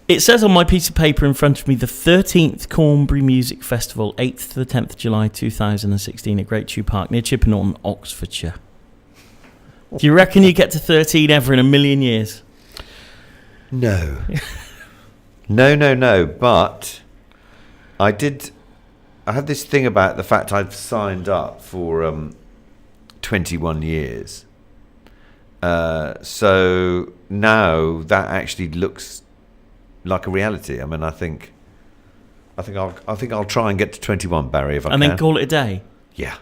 It says on my piece of paper in front of me, the 13th Cornbury Music Festival, 8th to the 10th July 2016 at Great Tew Park near Chippenham, Oxfordshire. Do you reckon you get to 13 ever in a million years? No. No. But I had this thing about the fact I'd signed up for 21 years. So now that actually looks like a reality. I mean, I think I'll try and get to 21, Barry, if I can. And then call it a day? Yeah.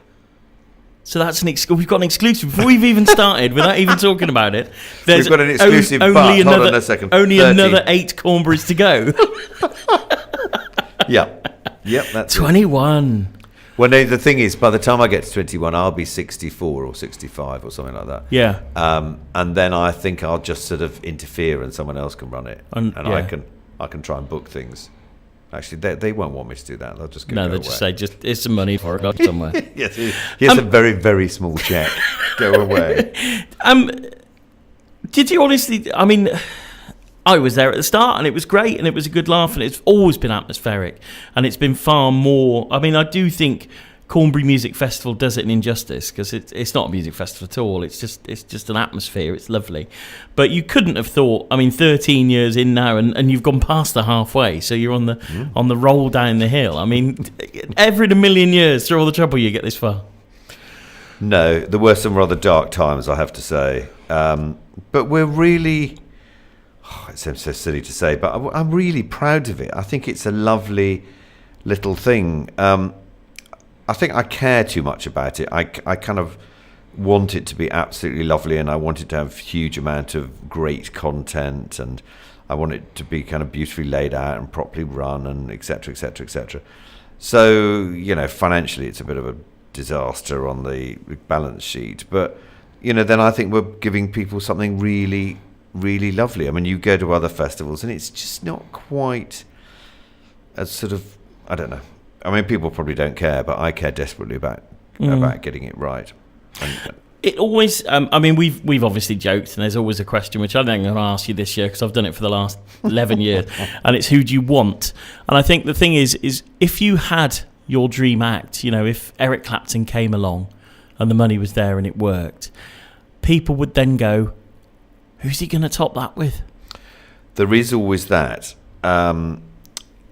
So that's we've got an exclusive before we've even started, without even talking about it. We've got an exclusive, hold on a second. Only 30. Another 8 Cornburys to go. Yep, that's 21. Well, no, the thing is, by the time I get to 21, I'll be 64 or 65 or something like that. Yeah. And then I think I'll just sort of interfere and someone else can run it. And I can try and book things. Actually, they won't want me to do that. They'll just go away. Just say, here's some money for it somewhere. Yes, here's a very, very small check. Go away. Did you honestly... I mean, I was there at the start, and it was great, and it was a good laugh, and it's always been atmospheric, and it's been far more... I mean, I do think Cornbury Music Festival does it an injustice, because it's not a music festival at all. It's just an atmosphere. It's lovely. But you couldn't have thought... I mean, 13 years in now, and you've gone past the halfway, so you're on the roll down the hill. I mean, ever in a million years, through all the trouble, you get this far. No, there were some rather dark times, I have to say. But we're really... it seems so silly to say, but I'm really proud of it. I think it's a lovely little thing. I think I care too much about it. I kind of want it to be absolutely lovely, and I want it to have a huge amount of great content, and I want it to be kind of beautifully laid out and properly run, and et cetera, et cetera, et cetera. So, financially it's a bit of a disaster on the balance sheet. But, then I think we're giving people something really, really lovely. I mean, you go to other festivals and it's just not quite as sort of, I don't know. I mean, people probably don't care, but I care desperately about getting it right. It always, I mean, we've obviously joked, and there's always a question which I think I'm going to ask you this year, because I've done it for the last 11 years, and it's who do you want? And I think the thing is if you had your dream act, if Eric Clapton came along and the money was there and it worked, people would then go, who's he going to top that with? There is always that.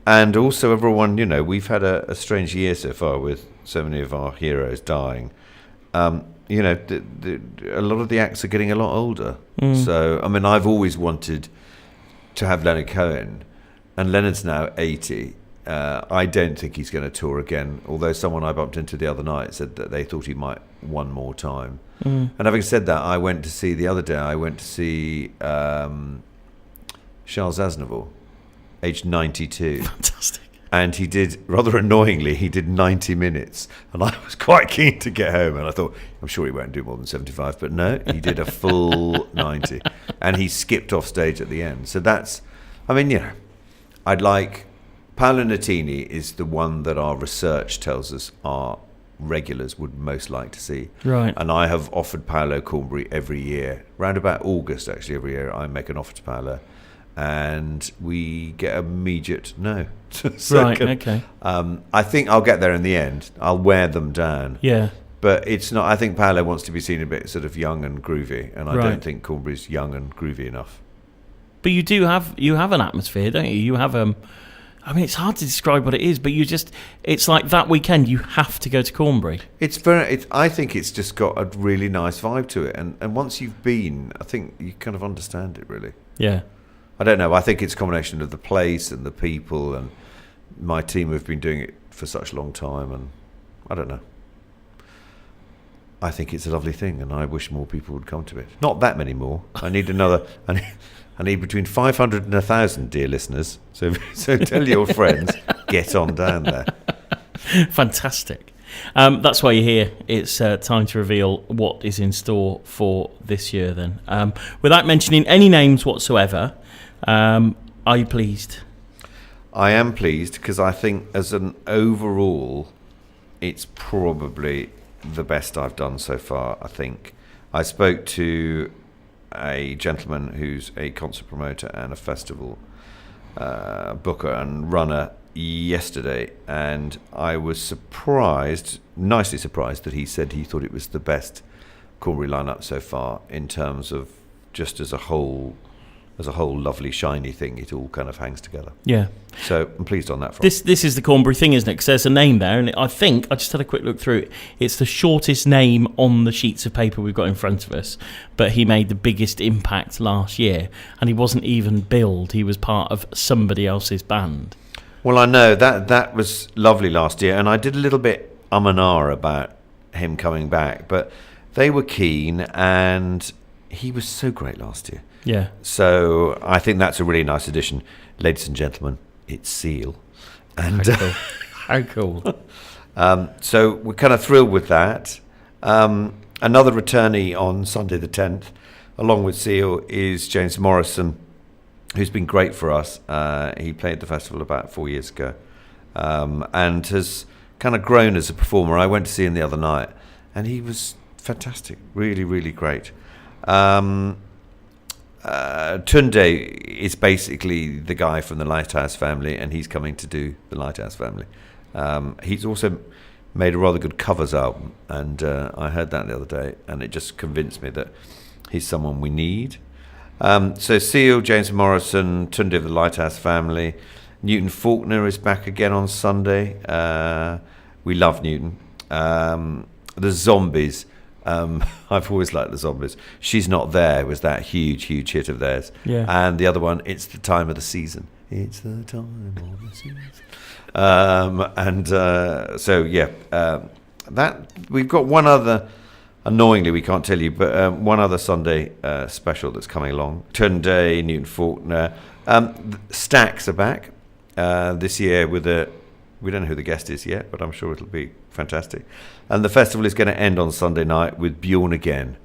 And also everyone, we've had a strange year so far with so many of our heroes dying. A lot of the acts are getting a lot older. So, I mean, I've always wanted to have Leonard Cohen, and Leonard's now 80. I don't think he's going to tour again, although someone I bumped into the other night said that they thought he might one more time. And having said that, I went to see Charles Aznavour, aged 92. Fantastic. And he did, rather annoyingly, 90 minutes. And I was quite keen to get home. And I thought, I'm sure he won't do more than 75. But no, he did a full 90. And he skipped off stage at the end. So that's, I mean, I'd like, Paolo Nutini is the one that our research tells us our regulars would most like to see. Right. And I have offered Paolo Cornbury every year. Round about August, actually, every year, I make an offer to Paolo. And we get immediate no. So right, okay. I think I'll get there in the end. I'll wear them down. Yeah. But it's not. I think Paolo wants to be seen a bit sort of young and groovy, and I don't think Cornbury's young and groovy enough. But you have an atmosphere, don't you? You have I mean, it's hard to describe what it is, but it's like that weekend you have to go to Cornbury. I think it's just got a really nice vibe to it, and once you've been, I think you kind of understand it really. Yeah. I don't know. I think it's a combination of the place and the people, and my team have been doing it for such a long time, and I don't know. I think it's a lovely thing, and I wish more people would come to it. Not that many more. I need another. I need between 500 and 1,000, dear listeners. So tell your friends, get on down there. Fantastic. That's why you're here. It's time to reveal what is in store for this year. Then, without mentioning any names whatsoever. Are you pleased? I am pleased because I think as an overall, it's probably the best I've done so far, I think. I spoke to a gentleman who's a concert promoter and a festival booker and runner yesterday, and I was nicely surprised, that he said he thought it was the best Cornbury lineup so far in terms of just as a whole lovely shiny thing. It all kind of hangs together. Yeah. So I'm pleased on that front. This is the Cornbury thing, isn't it? Because there's a name there, and I think I just had a quick look through it. It's the shortest name on the sheets of paper we've got in front of us, but he made the biggest impact last year, and he wasn't even billed. He was part of somebody else's band. Well, I know that was lovely last year, and I did a little bit and ah about him coming back, but they were keen, and he was so great last year. Yeah. So I think that's a really nice addition. Ladies and gentlemen, it's Seal. And How cool. So we're kind of thrilled with that. Another returnee on Sunday the 10th, along with Seal, is James Morrison, who's been great for us. He played the festival about 4 years ago, and has kind of grown as a performer. I went to see him the other night, and he was fantastic. Really, really great. Tunde is basically the guy from the Lighthouse family, and he's coming to do the Lighthouse family. He's also made a rather good covers album, and I heard that the other day, and it just convinced me that he's someone we need. So Seal, James Morrison, Tunde of the Lighthouse family. Newton Faulkner is back again on Sunday. We love Newton. The Zombies. I've always liked the Zombies. She's Not There was that huge hit of theirs. Yeah. And the other one, It's the Time of the Season. It's the time of the season. That we've got one other. Annoyingly, we can't tell you, but one other Sunday special that's coming along. Tunde, Newton Faulkner, Stax are back this year with we don't know who the guest is yet, but I'm sure it'll be fantastic. And the festival is going to end on Sunday night with Bjorn Again.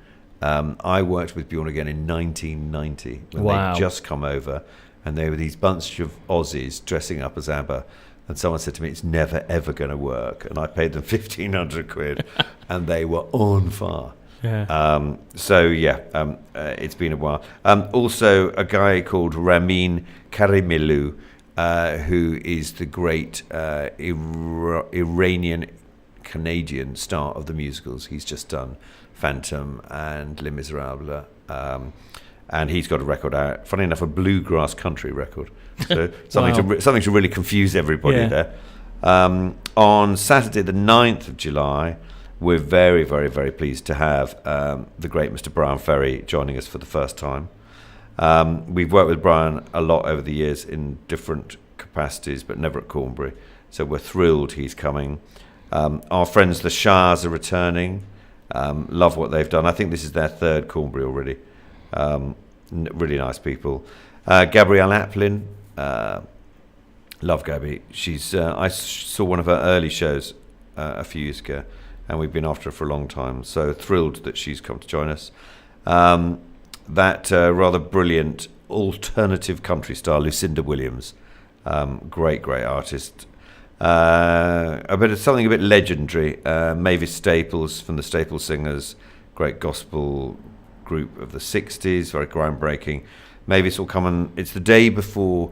I worked with Bjorn Again in 1990 when they'd just come over, and they were these bunch of Aussies dressing up as ABBA. And someone said to me, it's never, ever going to work. And I paid them 1,500 quid, and they were on fire. Yeah. It's been a while. Also, a guy called Ramin Karimilu, who is the great Iranian-Canadian star of the musicals. He's just done Phantom and Les Miserables. And he's got a record out. Funny enough, a bluegrass country record. So something to really confuse everybody there. On Saturday, the 9th of July, we're very, very, very pleased to have the great Mr. Brian Ferry joining us for the first time. We've worked with Brian a lot over the years in different capacities, but never at Cornbury. So we're thrilled he's coming. Our friends the Shahs are returning. Love what they've done. I think this is their third Cornbury already. Really nice people. Gabrielle Aplin, love Gabby. She's I saw one of her early shows a few years ago, and we've been after her for a long time. So thrilled that she's come to join us. That rather brilliant alternative country star Lucinda Williams, great artist. Something a bit legendary. Mavis Staples from the Staples Singers, great gospel group of the 60s, very groundbreaking. Mavis will come and it's the day before,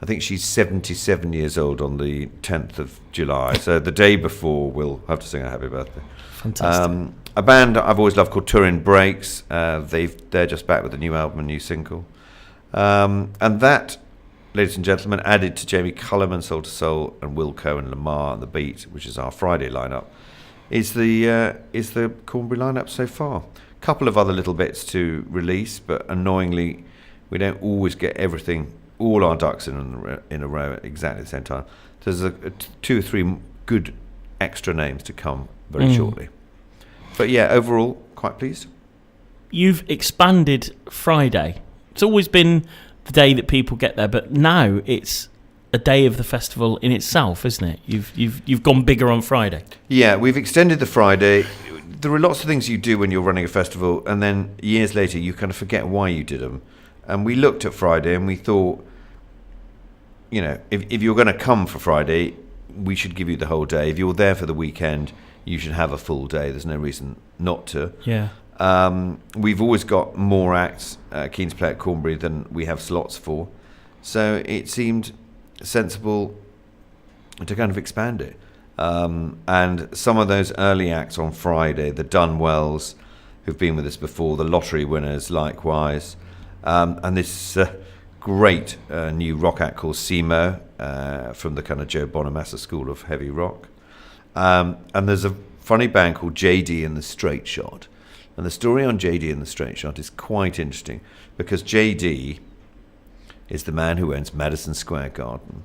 I think she's 77 years old on the 10th of July. So the day before we'll have to sing a happy birthday. Fantastic. A band I've always loved called Turin Breaks. They're just back with a new album, a new single. And that, ladies and gentlemen, added to Jamie Cullum, Soul to Soul, and Wilco and Lamar and The Beat, which is our Friday lineup, is the Cornbury lineup so far. Couple of other little bits to release, but annoyingly, we don't always get everything, all our ducks in a row at exactly the same time. There's two or three good extra names to come very shortly. But yeah, overall, quite pleased. You've expanded Friday. It's always been the day that people get there, but now it's a day of the festival in itself, isn't it? You've gone bigger on Friday. Yeah, we've extended the Friday. There are lots of things you do when you're running a festival, and then years later you kind of forget why you did them. And we looked at Friday and we thought, if you're going to come for Friday, we should give you the whole day. If you're there for the weekend, you should have a full day. There's no reason not to. Yeah. We've always got more acts keen to play at Cornbury than we have slots for. So it seemed sensible to kind of expand it. And some of those early acts on Friday, the Dunwells, who've been with us before, the Lottery Winners likewise, and this great new rock act called Simo, from the kind of Joe Bonamassa school of heavy rock. And there's a funny band called JD and the Straight Shot. And the story on JD and the Straight Shot is quite interesting, because JD is the man who owns Madison Square Garden,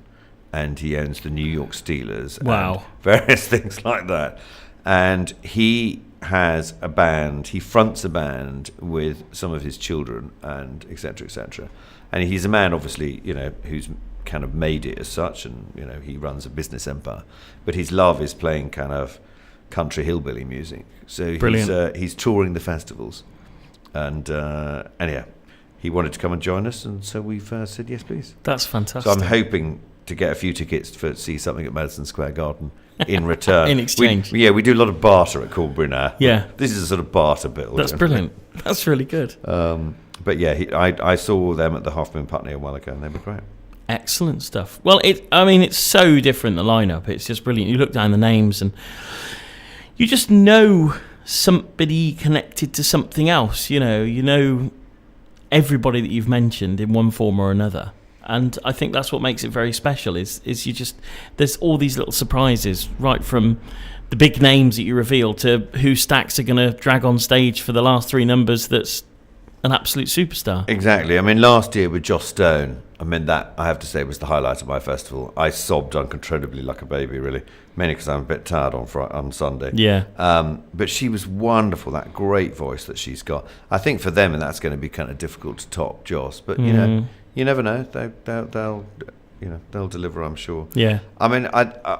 and he owns the New York Steelers. Wow. And various things like that. And he has a band, he fronts a band with some of his children, and et cetera, et cetera. And he's a man, obviously, who's kind of made it as such, and, he runs a business empire. But his love is playing kind of country hillbilly music. So he's touring the festivals. And anyhow, he wanted to come and join us, and so we've said yes, please. That's fantastic. So I'm hoping to get a few tickets to see something at Madison Square Garden in return. In exchange. We do a lot of barter at Cornbury now. Yeah. This is a sort of barter bill. That's brilliant. That's really good. But yeah, I saw them at the Half Moon Putney a while ago, and they were great. Excellent stuff. Well, it's so different, the lineup. It's just brilliant. You look down the names and you just know somebody connected to something else. You know everybody that you've mentioned in one form or another. And I think that's what makes it very special, is you just, there's all these little surprises, right from the big names that you reveal to who Stax are going to drag on stage for the last 3 numbers that's an absolute superstar. Exactly. I mean, last year with Joss Stone, that, I have to say, was the highlight of my festival. I sobbed uncontrollably like a baby, really, mainly because I'm a bit tired on Sunday. Yeah. But she was wonderful, that great voice that she's got. I think for them, and that's going to be kind of difficult to top Joss, but, you never know. They'll deliver, I'm sure. Yeah. I mean,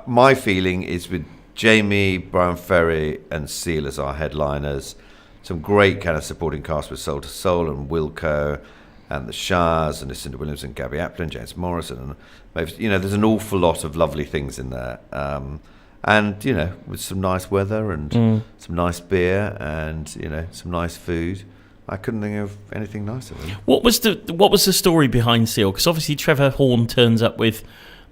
my feeling is with Jamie, Brian Ferry, and Seal as our headliners, some great kind of supporting cast with Soul to Soul and Wilco, and the Shahs, and Lucinda Williams and Gabby Applin, James Morrison, and there's an awful lot of lovely things in there. And with some nice weather and some nice beer and some nice food. I couldn't think of anything nicer, really. What was the story behind Seal? Because obviously Trevor Horn turns up with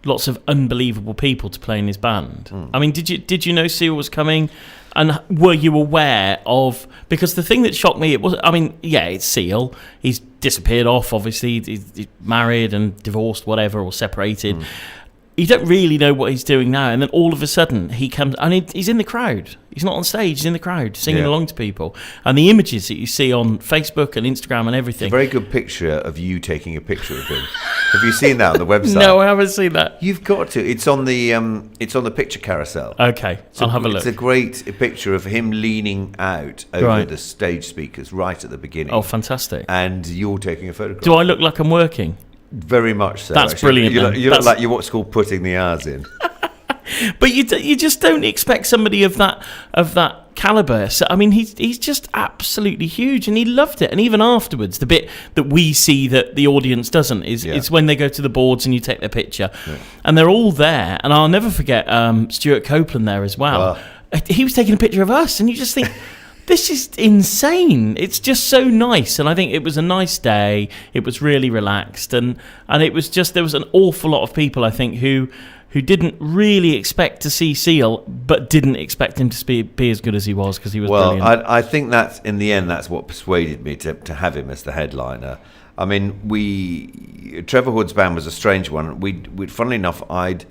lots of unbelievable people to play in his band. I mean, did you know Seal was coming? And were you aware of... Because the thing that shocked me, it's Seal. He's disappeared off, obviously. He's married and divorced, whatever, or separated. You don't really know what he's doing now. And then all of a sudden, he comes... And he's in the crowd. He's not on stage. He's in the crowd, singing along to people. And the images that you see on Facebook and Instagram and everything... It's a very good picture of you taking a picture of him. Have you seen that on the website? No, I haven't seen that. You've got to. It's on the picture carousel. Okay, I'll have a look. It's a great picture of him leaning out over the stage speakers right at the beginning. Oh, fantastic. And you're taking a photograph. Do I look like I'm working? Very much so. That's actually. brilliant. You look like you're what's called putting the hours in. But you just don't expect somebody of that caliber. So I mean, he's just absolutely huge, and he loved it. And even afterwards, the bit that we see that the audience doesn't is when they go to the boards and you take their picture, and they're all there. And I'll never forget Stewart Copeland there as well. He was taking a picture of us, and you just think. This is insane. It's just so nice. And I think it was a nice day. It was really relaxed. And it was just, there was an awful lot of people, I think, who didn't really expect to see Seal, but didn't expect him to be as good as he was, because he was brilliant. Well, I think that in the end, that's what persuaded me to have him as the headliner. I mean, Trevor Hood's band was a strange one. We'd funnily enough, I'd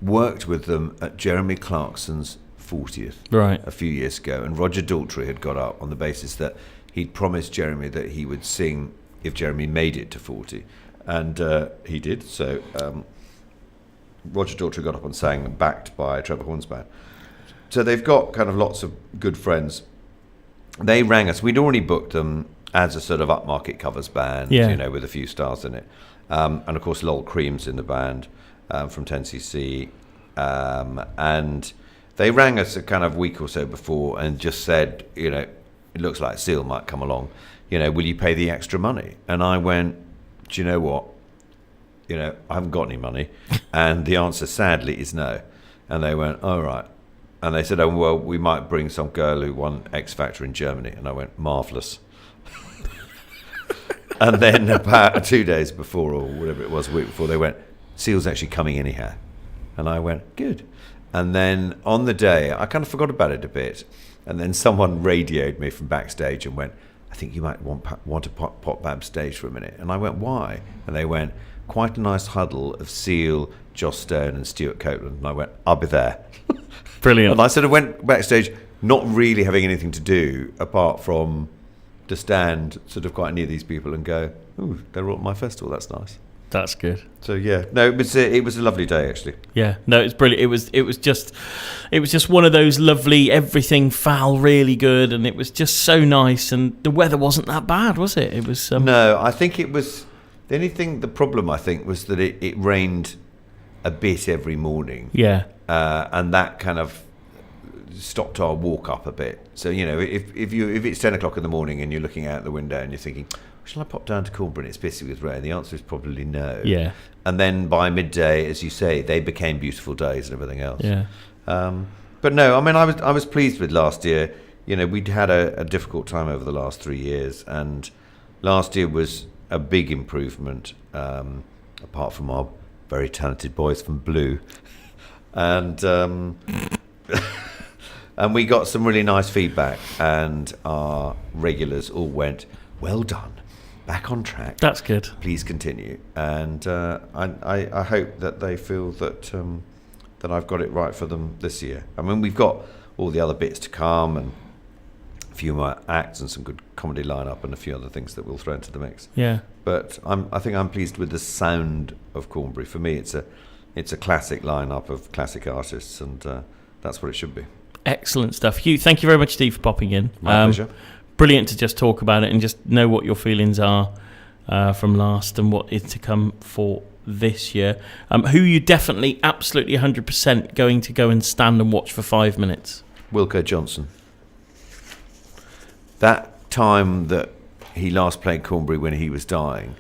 worked with them at Jeremy Clarkson's 40th a few years ago, and Roger Daltrey had got up on the basis that he'd promised Jeremy that he would sing if Jeremy made it to 40, and he did. So Roger Daltrey got up and sang, backed by Trevor Horn's band. So they've got kind of lots of good friends. They rang us. We'd already booked them as a sort of upmarket covers band, with a few stars in it, and of course Lol Cream's in the band from 10cc, and they rang us a kind of week or so before and just said, it looks like Seal might come along. Will you pay the extra money? And I went, do you know what? I haven't got any money. And the answer, sadly, is no. And they went, all right. And they said, oh, well, we might bring some girl who won X Factor in Germany. And I went, marvellous. And then about 2 days before, or whatever it was, a week before, they went, Seal's actually coming anyhow. And I went, good. And then on the day, I kind of forgot about it a bit. And then someone radioed me from backstage and went, I think you might want to pop backstage for a minute. And I went, why? And they went, quite a nice huddle of Seal, Joss Stone and Stewart Copeland. And I went, I'll be there. Brilliant. And I sort of went backstage, not really having anything to do apart from to stand sort of quite near these people and go, ooh, they're all at my festival, that's nice. That's good. So yeah, no, it was a lovely day actually. Yeah, no, it's brilliant. It was just one of those lovely, everything foul really good, and it was just so nice. And the weather wasn't that bad, was it? It was. No, I think it was. The problem I think was that it rained a bit every morning. Yeah. And that kind of stopped our walk up a bit. So if it's 10 o'clock in the morning and you're looking out the window and you're thinking, shall I pop down to Cornbury and it's pissy with rain? The answer is probably no. Yeah. And then by midday, as you say, they became beautiful days and everything else. Yeah. But no, I mean, I was pleased with last year. We'd had a difficult time over the last 3 years, and last year was a big improvement, apart from our very talented boys from Blue. And and we got some really nice feedback, and our regulars all went, well done, back on track. That's good. Please continue. And I hope that they feel that that I've got it right for them this year. I mean, we've got all the other bits to come, and a few more acts and some good comedy lineup and a few other things that we'll throw into the mix. Yeah. But I think I'm pleased with the sound of Cornbury. For me, it's a classic lineup of classic artists, and that's what it should be. Excellent stuff. Hugh, thank you very much, Steve, for popping in. My pleasure. Brilliant to just talk about it and just know what your feelings are from last and what is to come for this year. Who you definitely, absolutely 100% going to go and stand and watch for 5 minutes? Wilco Johnson. That time that he last played Cornbury when he was dying,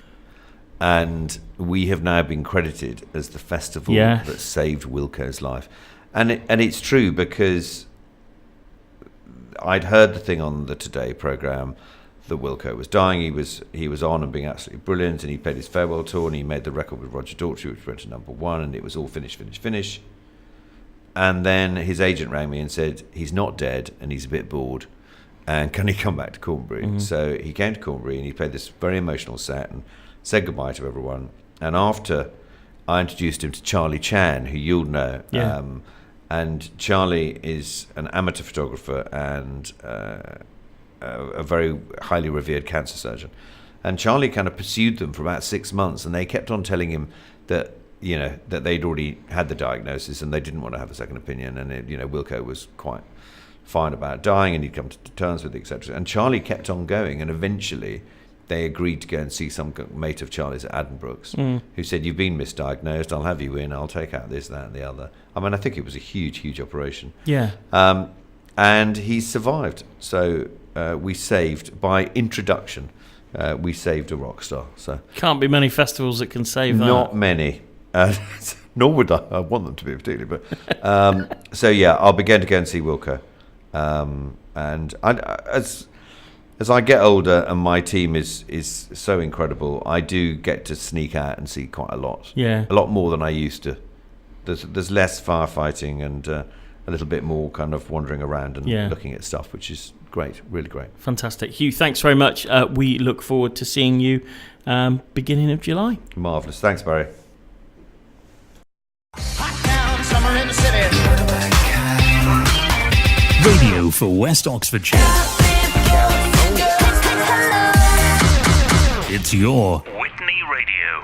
and we have now been credited as the festival that saved Wilco's life. And it's true, because I'd heard the thing on the Today programme that Wilco was dying. He was on and being absolutely brilliant, and he played his farewell tour, and he made the record with Roger Daltrey, which went to #1, and it was all finish. And then his agent rang me and said, he's not dead and he's a bit bored, and can he come back to Cornbury? Mm-hmm. So he came to Cornbury and he played this very emotional set and said goodbye to everyone. And after, I introduced him to Charlie Chan, who you'll know. Yeah. And Charlie is an amateur photographer and a very highly revered cancer surgeon. And Charlie kind of pursued them for about 6 months, and they kept on telling him that that they'd already had the diagnosis and they didn't want to have a second opinion. And Wilco was quite fine about dying, and he'd come to terms with it, etc. And Charlie kept on going, and eventually they agreed to go and see some mate of Charlie's at Addenbrooke's, who said, you've been misdiagnosed, I'll have you in, I'll take out this, that and the other. I mean, I think it was a huge operation. Yeah. And he survived. So we saved, by introduction, we saved a rock star. So can't be many festivals that can save that. Not many. Nor would I want them to be particularly. But so yeah, I'll begin to go and see Wilco. And as I get older and my team is so incredible, I do get to sneak out and see quite a lot. Yeah. A lot more than I used to. There's less firefighting and a little bit more kind of wandering around and looking at stuff, which is great, really great. Fantastic. Hugh, thanks very much. We look forward to seeing you beginning of July. Marvellous. Thanks, Barry. Hot town, summer in the city. Radio for West Oxfordshire. It's your Whitney Radio.